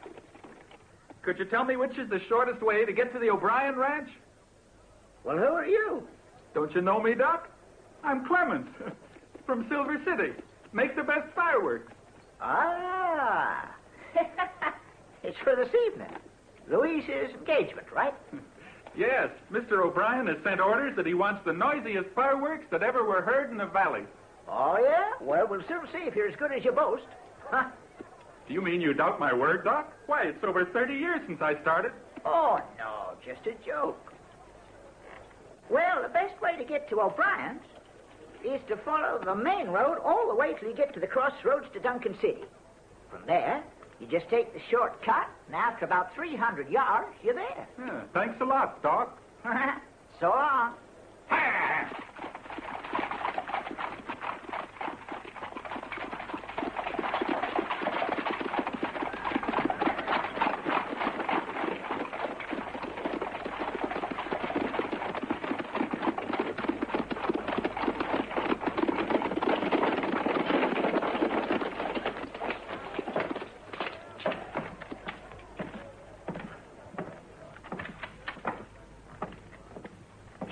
Could you tell me which is the shortest way to get to the O'Brien Ranch? Well, who are you? Don't you know me, Doc? I'm Clement from Silver City. Make the best fireworks. Ah. It's for this evening. Louise's engagement, right? Yes, Mr. O'Brien has sent orders that he wants the noisiest fireworks that ever were heard in the valley. Oh, yeah? Well, we'll soon see if you're as good as you boast. Huh? Do you mean you doubt my word, Doc? Why, it's over 30 years since I started. Oh, no, just a joke. Well, the best way to get to O'Brien's is to follow the main road all the way till you get to the crossroads to Duncan City. From there, you just take the shortcut, and after about 300 yards, you're there. Yeah, thanks a lot, Doc. So long.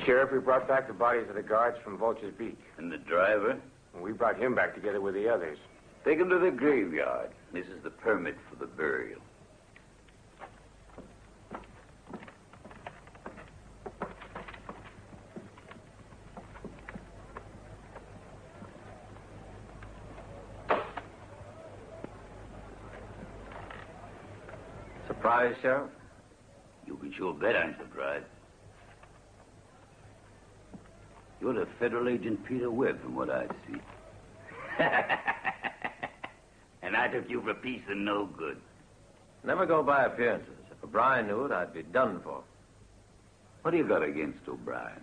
Sheriff, we brought back the bodies of the guards from Vulture's Beak. And the driver? We brought him back together with the others. Take him to the graveyard. This is the permit for the burial. Surprised, Sheriff? You can sure bet I'm surprised. You're the federal agent Peter Webb, from what I see. And I took you for a piece of no good. Never go by appearances. If O'Brien knew it, I'd be done for. What do you got against O'Brien?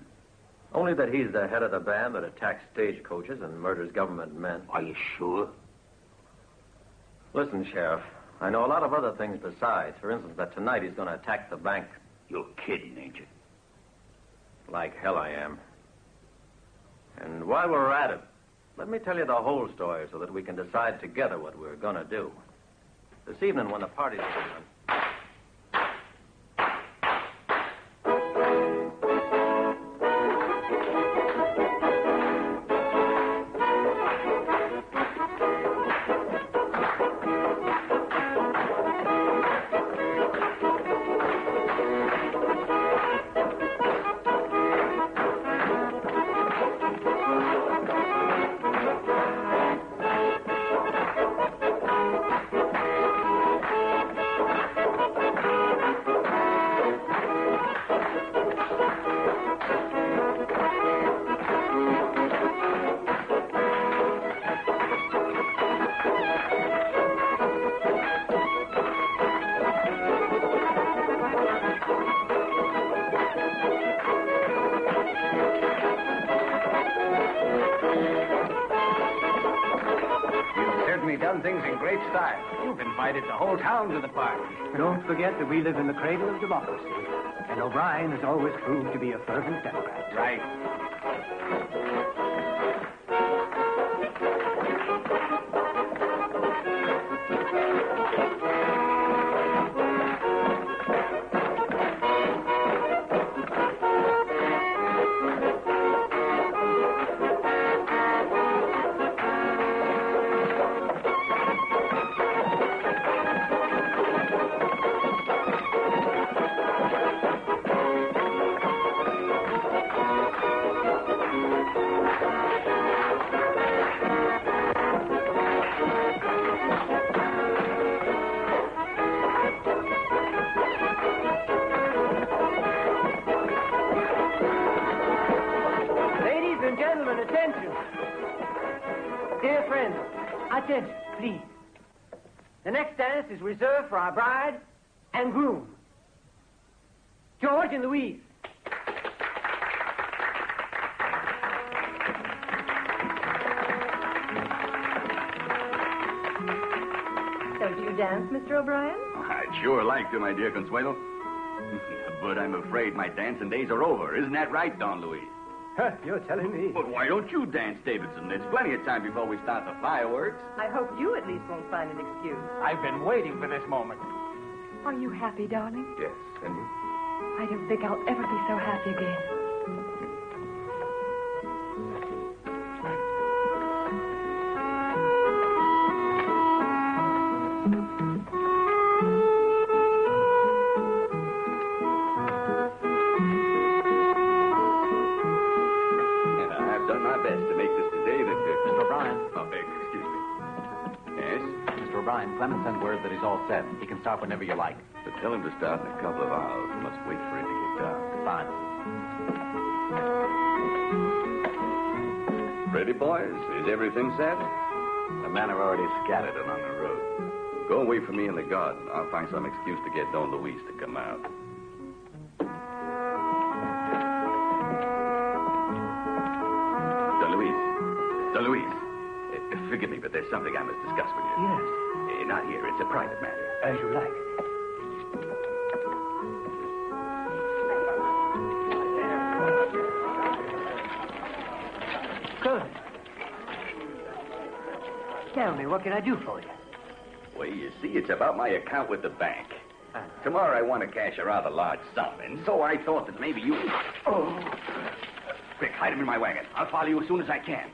Only that he's the head of the band that attacks stagecoaches and murders government men. Are you sure? Listen, Sheriff, I know a lot of other things besides. For instance, that tonight he's going to attack the bank. You're kidding, ain't you? Like hell I am. And while we're at it, let me tell you the whole story so that we can decide together what we're going to do. This evening when the party's over. Done things in great style. You've invited the whole town to the party. Don't forget that we live in the cradle of democracy, and O'Brien has always proved to be a fervent Democrat. Right. Dear friends, attention, please. The next dance is reserved for our bride and groom. George and Louise. Don't you dance, Mr. O'Brien? I'd sure like to, my dear Consuelo. But I'm afraid my dancing days are over. Isn't that right, Don Luis? You're telling me. But why don't you dance, Davidson? There's plenty of time before we start the fireworks. I hope you at least won't find an excuse. I've been waiting for this moment. Are you happy, darling? Yes, and you? I don't think I'll ever be so happy again. Clement sent word that he's all set. He can start whenever you like. But tell him to start in a couple of hours. We must wait for it to get dark. Fine. Ready, boys? Is everything set? The men are already scattered along the road. Go and wait for me in the garden. I'll find some excuse to get Don Luis to come out. Don Luis. Don Luis. Forgive me, but there's something I must discuss with you. Yes. Not here. It's a private matter. As you like. Good. Tell me, what can I do for you? Well, you see, it's about my account with the bank. Tomorrow I want to cash a rather large sum, and so I thought that maybe you... Oh! Quick, hide him in my wagon. I'll follow you as soon as I can.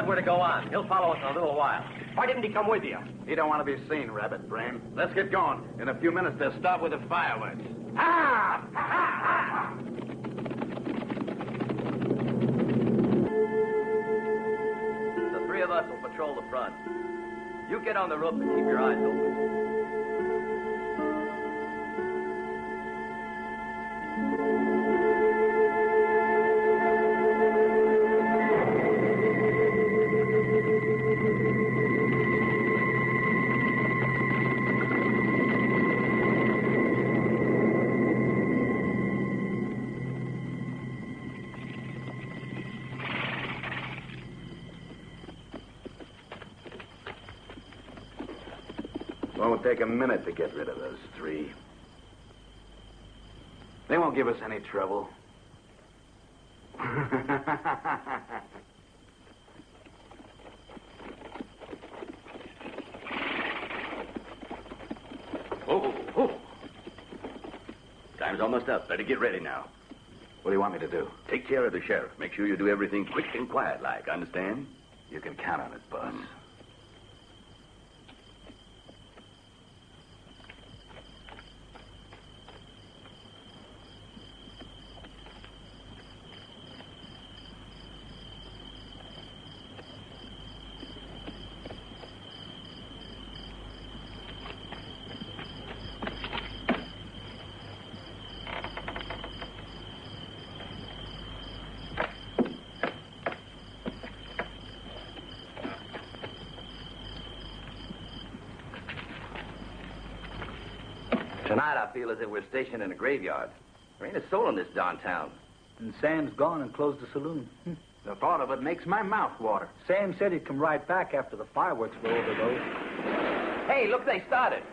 Where to go on. He'll follow us in a little while. Why didn't he come with you? He don't want to be seen, Rabbit Brain. Let's get going. In a few minutes, they'll start with the fireworks. Ah! The three of us will patrol the front. You get on the roof and keep your eyes open. Won't take a minute to get rid of those three. They won't give us any trouble. Oh. Time's almost up. Better get ready now. What do you want me to do? Take care of the sheriff. Make sure you do everything quick and quiet like. Understand? You can count on it, boss. Tonight, I feel as if we're stationed in a graveyard. There ain't a soul in this darn town. And Sam's gone and closed the saloon. The thought of it makes my mouth water. Sam said he'd come right back after the fireworks were over, though. Hey, look, they started.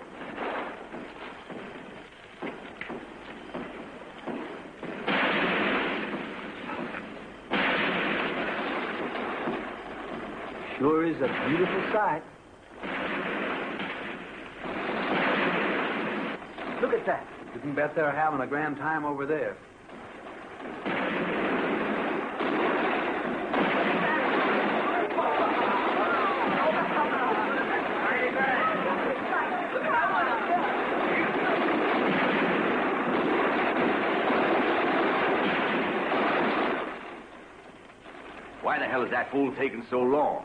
Sure is a beautiful sight. Look at that. You can bet they're having a grand time over there. Why the hell is that fool taking so long?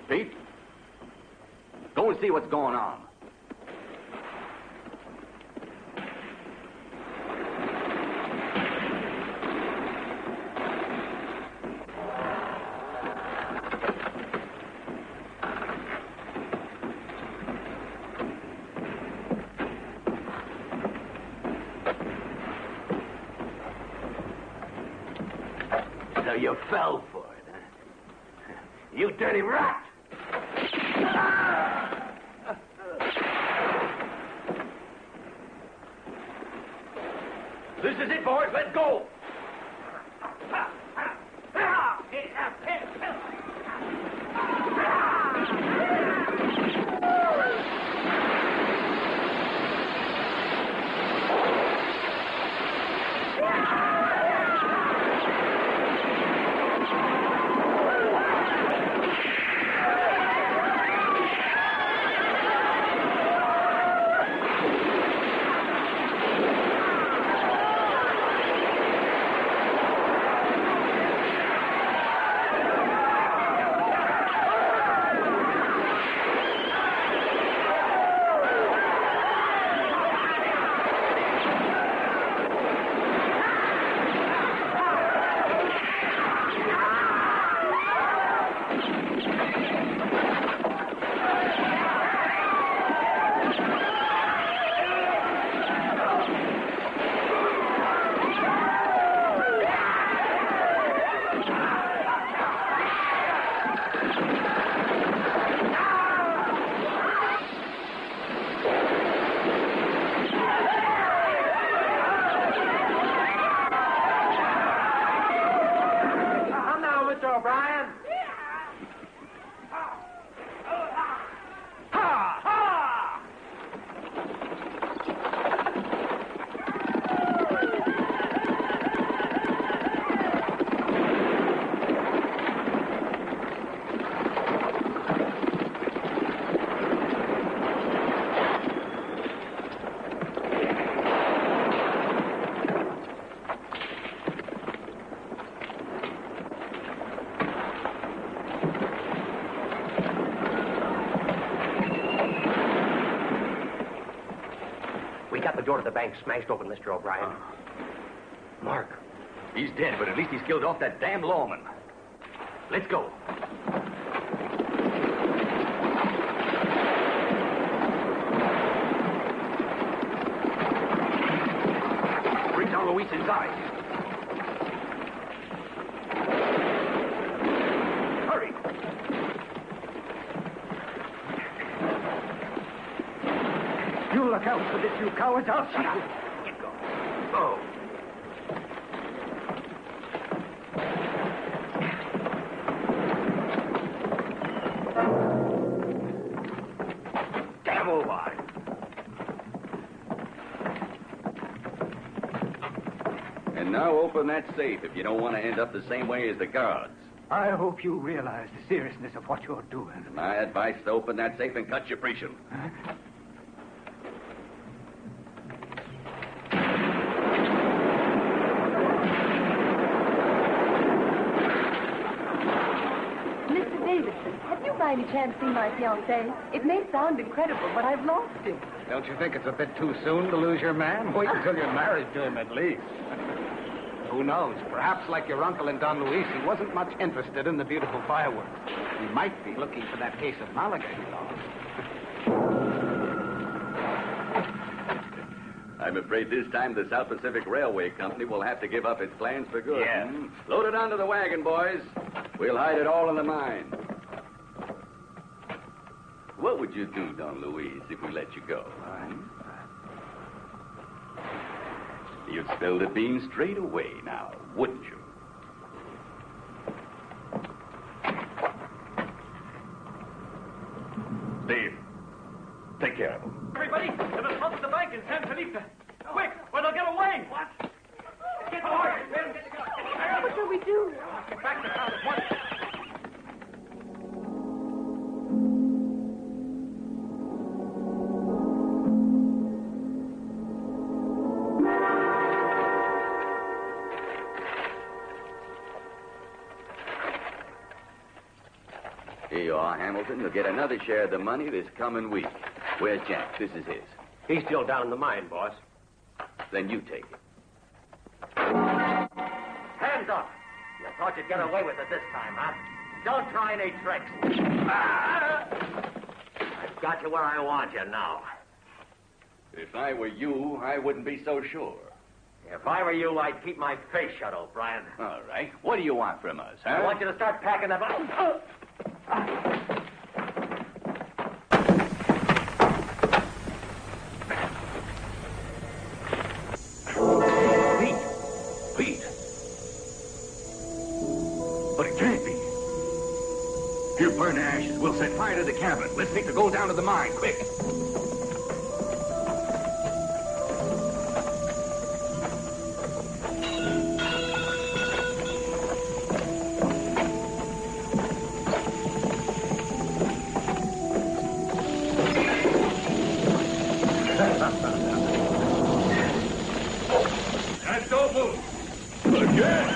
Pete? Go and see what's going on. So you fell for it, huh? You dirty rat! This is it, boys. Let's go. We got the door to the bank smashed open, Mr. O'Brien. Mark, he's dead, but at least he's killed off that damn lawman. Let's go. Bring down Luis inside. Hurry. You look out for this, you cowards. I'll shoot you. Get going. Oh. Damn over. And now open that safe if you don't want to end up the same way as the guards. I hope you realize the seriousness of what you're doing. My advice is to open that safe and cut your preaching. Huh? Mr. Davidson, have you by any chance seen my fiance? It may sound incredible, but I've lost him. Don't you think it's a bit too soon to lose your man? Wait until you're married to him at least. Who knows? Perhaps like your uncle and Don Luis, he wasn't much interested in the beautiful fireworks. He might be looking for that case of Malaga he lost. I'm afraid this time the South Pacific Railway Company will have to give up its plans for good. Yeah. Load it onto the wagon, boys. We'll hide it all in the mine. What would you do, Don Luis, if we let you go? You'd spill the beans straight away now, wouldn't you? Steve, take care of him. Everybody, to the front of the bank in San Felipe. Quick, or they'll get away. What? Get the horse. What shall we do? Get back to town at once. Here you are, Hamilton. You'll get another share of the money this coming week. Where's Jack? This is his. He's still down in the mine, boss. Then you take it. Hands up! You thought you'd get away with it this time, huh? Don't try any tricks. I've got you where I want you now. If I were you, I wouldn't be so sure. If I were you, I'd keep my face shut, O'Brien. All right. What do you want from us, huh? I want you to start packing that... Pete. But it can't be. Here, burn the ashes. We'll set fire to the cabin. Let's take the gold down to the mine, quick. Don't move. Again.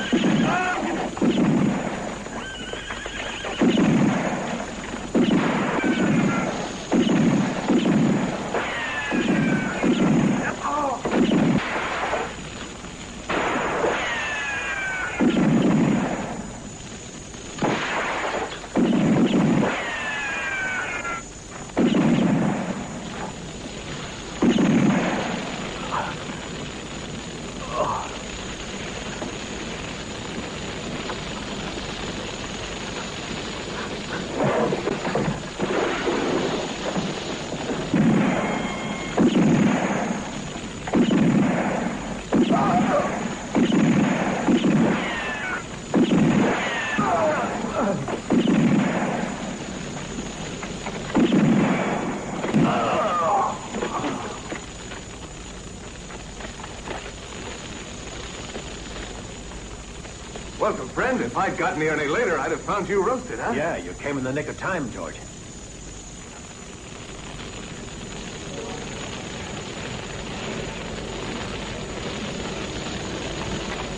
Welcome, friend. If I'd gotten here any later, I'd have found you roasted, huh? Yeah, you came in the nick of time, George.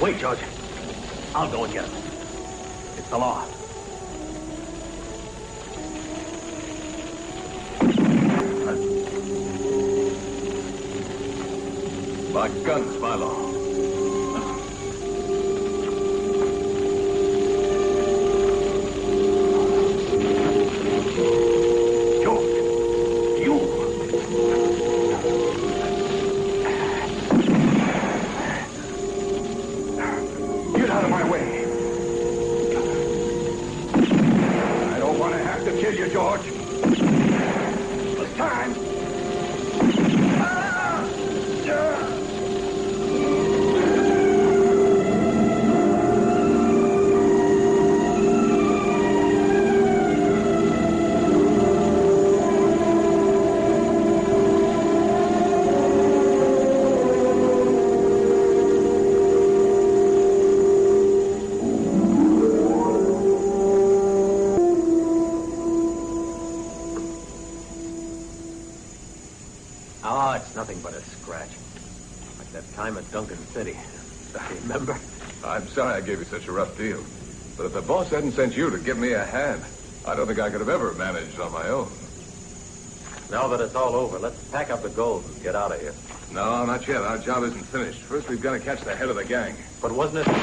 Wait, George. I'll go and get him. It's the law. My guns, my law. George. It's time. Nothing but a scratch. Like that time at Duncan City. Remember? I'm sorry I gave you such a rough deal. But if the boss hadn't sent you to give me a hand, I don't think I could have ever managed on my own. Now that it's all over, let's pack up the gold and get out of here. No, not yet. Our job isn't finished. First, we've got to catch the head of the gang. But wasn't it...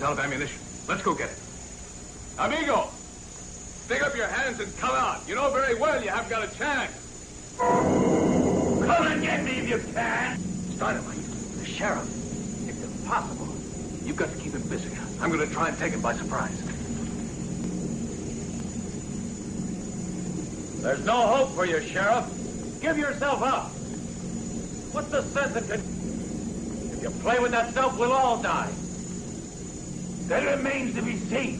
Out of ammunition. Let's go get it. Amigo! Stick up your hands and come out. You know very well you haven't got a chance. Come and get me if you can. It's dynamite. The sheriff. It's impossible. You've got to keep him busy. I'm going to try and take him by surprise. There's no hope for you, Sheriff. Give yourself up. What's the sense in... If you play with that stuff, we'll all die. That remains to be seen.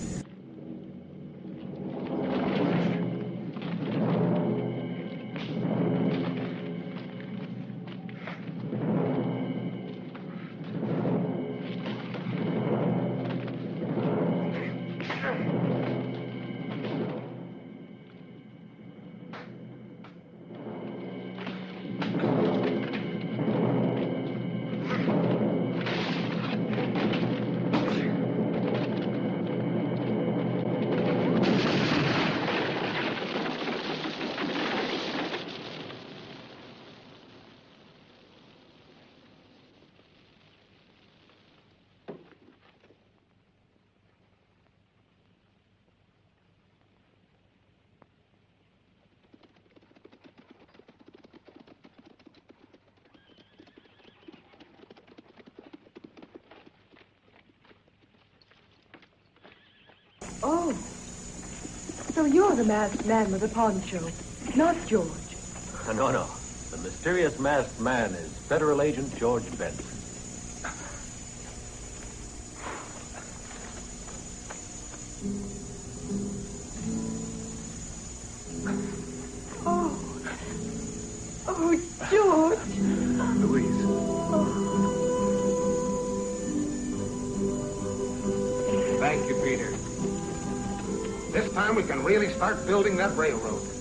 Oh. So you're the masked man with the pawn show, not George. No, no. The mysterious masked man is Federal Agent George Benson. Oh, George. Louise. Thank you, Peter. This time we can really start building that railroad.